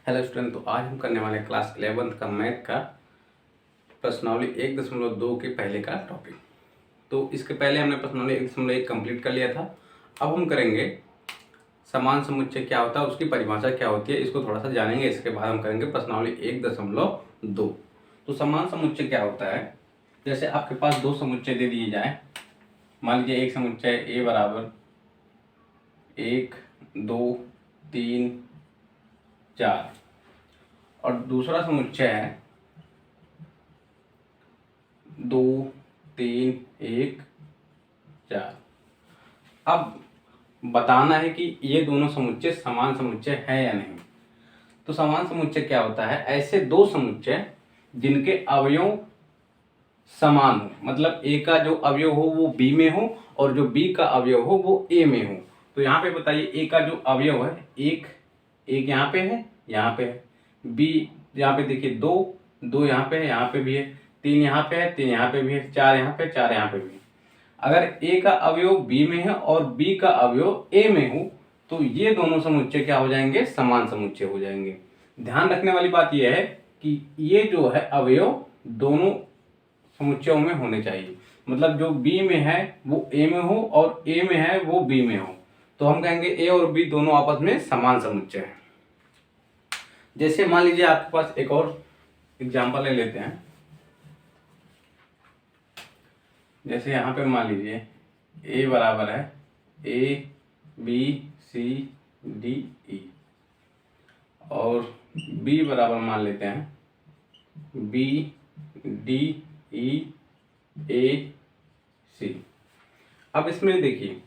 Hello student, तो आज हम करने वाले क्लास 11th का मैथ का प्रश्नावली 1.2 के पहले का टॉपिक। तो इसके पहले हमने प्रश्नावली 1.1 कंप्लीट कर लिया था। अब हम करेंगे समान समुच्चय क्या होता है, उसकी परिभाषा क्या होती है, इसको थोड़ा सा जानेंगे। इसके बाद हम करेंगे प्रश्नावली 1.2। तो समान समुच्चय क्या होता है, जैसे आपके पास दो समुच्चय दे दिए जाए। मान लीजिए एक समुच्चय ए बराबर 1 2 3 4 और दूसरा समुच्चय है 2 3 1 4। अब बताना है कि ये दोनों समुच्चय समान समुच्चय है या नहीं। तो समान समुच्चय क्या होता है, ऐसे दो समुच्चय जिनके अवयव समान हो, मतलब ए का जो अवयव हो वो बी में हो और जो बी का अवयव हो वो ए में हो। तो यहाँ पे बताइए ए का जो अवयव है एक यहाँ पे है, यहाँ पे है। बी यहाँ पे देखिए दो यहाँ पे है, यहाँ पे भी है। 3 यहाँ पे है, 3 यहाँ पे भी है। 4 यहाँ पे, 4 यहाँ पे भी है। अगर ए का अवयव बी में है और बी का अवयव ए में हो तो ये दोनों समुच्चय क्या हो जाएंगे, समान समुच्चय हो जाएंगे। ध्यान रखने वाली बात यह है कि ये जो है अवयव दोनों समुच्चयों में होने चाहिए, मतलब जो बी में है वो ए में हो और ए में है वो बी में हो। तो हम कहेंगे ए और बी दोनों आपस में समान समुच्चय है। जैसे मान लीजिए आपके पास एक और एग्जांपल ले लेते हैं। जैसे यहाँ पे मान लीजिए ए बराबर है A B C D E और बी बराबर मान लेते हैं बी डी ई ए सी। अब इसमें देखिए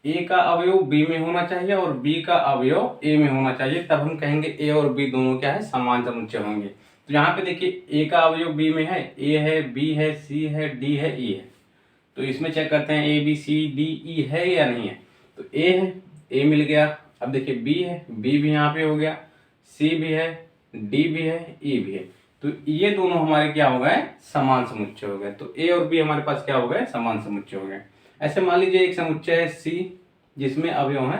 ए का अवयव बी में होना चाहिए और बी का अवयव ए में होना चाहिए, तब हम कहेंगे ए और बी दोनों क्या है, समान समुच्चय होंगे। तो यहाँ पे देखिए ए का अवयव बी में है, ए है, बी है, सी है, डी है, ई है। तो इसमें चेक करते हैं A B C D E है या नहीं है। तो ए है, ए मिल गया। अब देखिए बी है, बी भी यहाँ पे हो गया, सी भी है, डी भी है, ई भी है। तो ये दोनों हमारे क्या हो गए, समान समुच्चय हो गए। तो ए और बी हमारे पास क्या हो गए, समान समुच्चय हो गए। ऐसे मान लीजिए एक समुच्चय है सी जिसमें अवयव है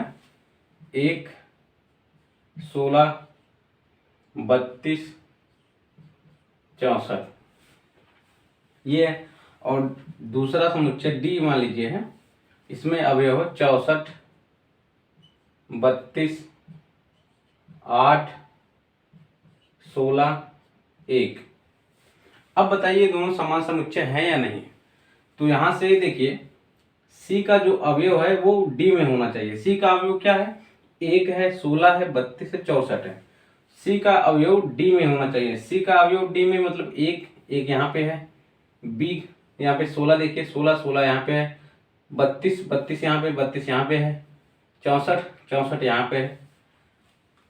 1 16 32 64 ये है। और दूसरा समुच्चय डी मान लीजिए है, इसमें अवयव है 64 32 8 16 1। अब बताइए दोनों समान समुच्चय हैं या नहीं। तो यहां से देखिए सी का जो अवयव है वो डी में होना चाहिए। सी का अवयव क्या है, 1 है, 16 है, 32 है, 64 है। सी का अवयव डी में होना चाहिए। सी का अवयव डी में मतलब एक यहाँ पे है, बी यहाँ पे 16 देखिए 16 यहाँ पे है, 32 यहाँ पे, 32 यहाँ पे है, 64 यहाँ पे है।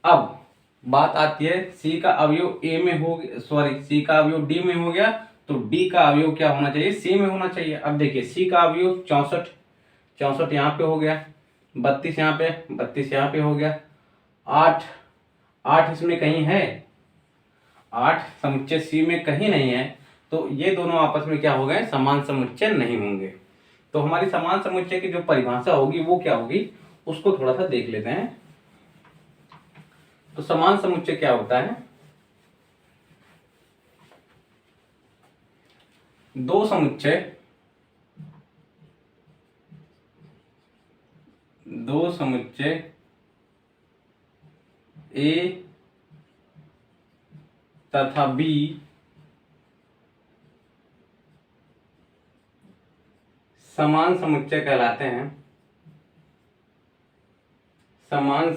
अब बात आती है सी का अवयव ए में हो गया, सॉरी सी का अवयव डी में हो गया तो डी का अवयव क्या होना चाहिए, सी में होना चाहिए। अब देखिए सी का अवयव 64 यहाँ पे हो गया, 32 यहाँ पे, 32 यहाँ पे हो गया, 8 इसमें कहीं है, 8 समुच्चय सी में कहीं नहीं है। तो ये दोनों आपस में क्या हो गए, समान समुच्चय नहीं होंगे। तो हमारी समान समुच्चय की जो परिभाषा होगी वो क्या होगी, उसको थोड़ा सा देख लेते हैं। तो समान समुच्चय क्या होता है, दो समुच्चय ए तथा बी समान समुच्चय कहलाते हैं। समान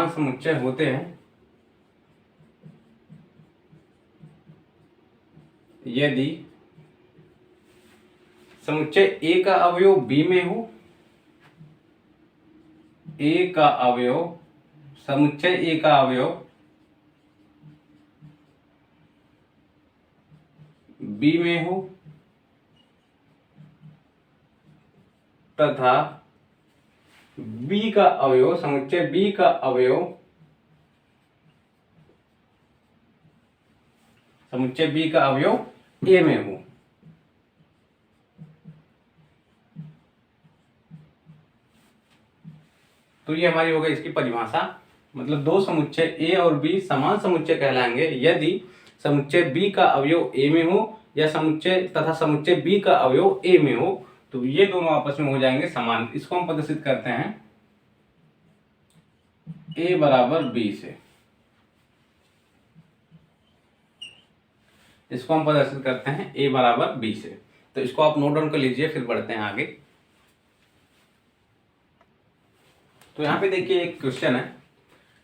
समुच्चय होते हैं यदि समुच्चय ए का अवयव बी में हो, ए का अवयव समुच्चय ए का अवयव बी में हो तथा बी का अवयव समुच्चय बी का अवयव समुच्चय बी का अवयव ए में हो। तो ये हमारी हो गई इसकी परिभाषा। मतलब दो समुच्चय ए और बी समान समुच्चय कहलाएंगे यदि समुच्चय बी का अवयव ए में हो या समुच्चय बी का अवयव ए में हो, तो ये दोनों आपस में हो जाएंगे समान। इसको हम प्रदर्शित करते हैं ए बराबर बी से। इसको हम प्रदर्शित करते हैं ए बराबर बी से। तो इसको आप नोट डाउन कर लीजिए, फिर बढ़ते हैं आगे। तो यहाँ पे देखिए एक क्वेश्चन है।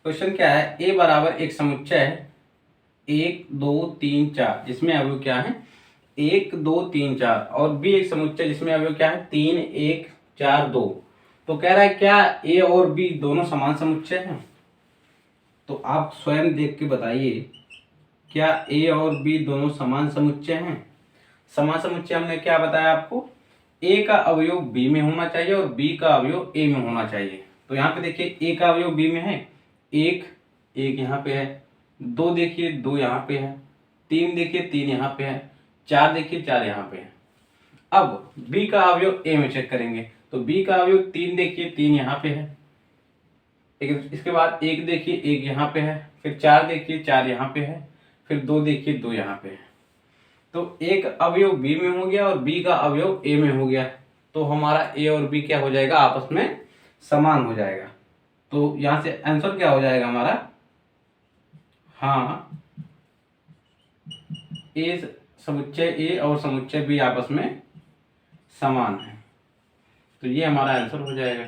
क्वेश्चन क्या है, ए बराबर एक समुच्चय है 1 2 3 4 जिसमें अवयव क्या है 1 2 3 4, और बी एक समुच्चय जिसमें अवयव क्या है 3 1 4 2। तो कह रहा है क्या ए और बी दोनों समान समुच्चय हैं? तो आप स्वयं देख के बताइए, क्या ए और बी दोनों समान समुच्चय हैं? समान समुच्चय हमने क्या बताया आपको, ए का अवयव बी में होना चाहिए और बी का अवयव ए में होना चाहिए। तो यहाँ पे देखिए ए का अवयव बी में है, एक यहाँ पे है, 2 देखिए 2 यहाँ पे है, 3 देखिए 3 यहाँ पे है, 4 देखिए 4 यहाँ पे है। अब बी का अवयव ए में चेक करेंगे, तो बी का अवयव 3 देखिए 3 यहाँ पे है, इसके बाद 1 देखिए 1 यहाँ पे है, फिर 4 देखिए 4 यहाँ पे है, फिर 2 देखिए 2 यहाँ पे है। तो एक अवयव बी में हो गया और बी का अवयव ए में हो गया, तो हमारा ए और बी क्या हो जाएगा, आपस में समान हो जाएगा। तो यहां से आंसर क्या हो जाएगा हमारा, हाँ ए समुच्चय ए और समुच्चय बी आपस में समान है। तो ये हमारा आंसर हो जाएगा।